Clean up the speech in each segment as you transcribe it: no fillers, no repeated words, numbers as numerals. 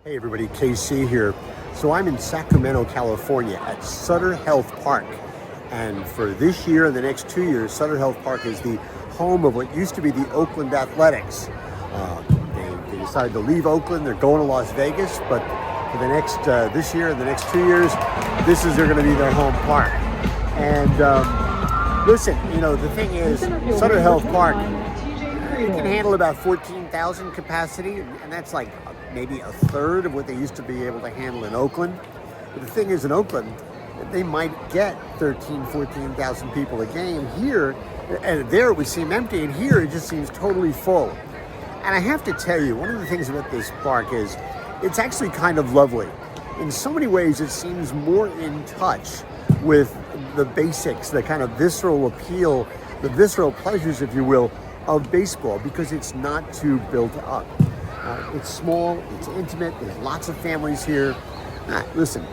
Hey everybody, KC here. So I'm in Sacramento, California at Sutter Health Park. And for this year and the next 2 years, Sutter Health Park is the home of what used to be the Oakland Athletics. They decided to leave Oakland, they're going to Las Vegas, but for the next, this year and the next 2 years, this is going to be their home park. And listen, you know, the thing is, Sutter Health Park, it can handle about 14,000 capacity, and that's like maybe a third of what they used to be able to handle in Oakland. But the thing is, in Oakland, they might get 14,000 people a game. Here, and there it would seem empty, and here it just seems totally full. And I have to tell you, one of the things about this park is it's actually kind of lovely. In so many ways, it seems more in touch with the basics, the kind of visceral appeal, the visceral pleasures, if you will, of baseball, because it's not too built up. It's small, it's intimate, there's lots of families here. Listen,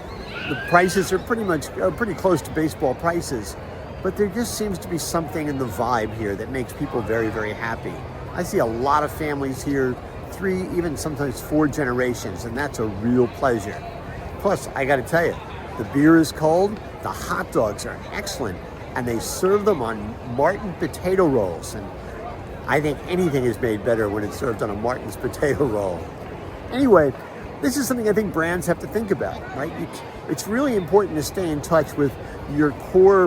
the prices are pretty close to baseball prices, but there just seems to be something in the vibe here that makes people very, very happy. I see a lot of families here, 3, even sometimes 4 generations, and that's a real pleasure. Plus, I gotta tell you, the beer is cold, the hot dogs are excellent, and they serve them on Martin potato rolls. And I think anything is made better when it's served on a Martin's potato roll. Anyway, this is something I think brands have to think about, right? It's really important to stay in touch with your core,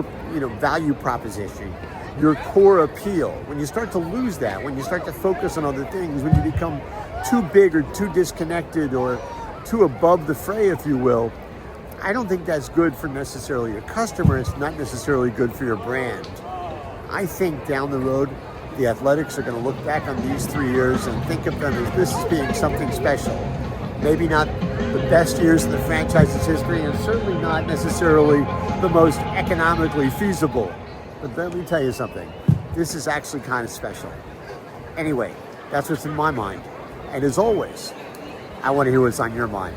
value proposition, your core appeal. When you start to lose that, when you start to focus on other things, when you become too big or too disconnected or too above the fray, if you will, I don't think that's good for necessarily your customer. It's not necessarily good for your brand. I think down the road, the Athletics are going to look back on these 3 years and think of them as this as being something special. Maybe not the best years in the franchise's history, and certainly not necessarily the most economically feasible. But let me tell you something. This is actually kind of special. Anyway, that's what's in my mind. And as always, I want to hear what's on your mind.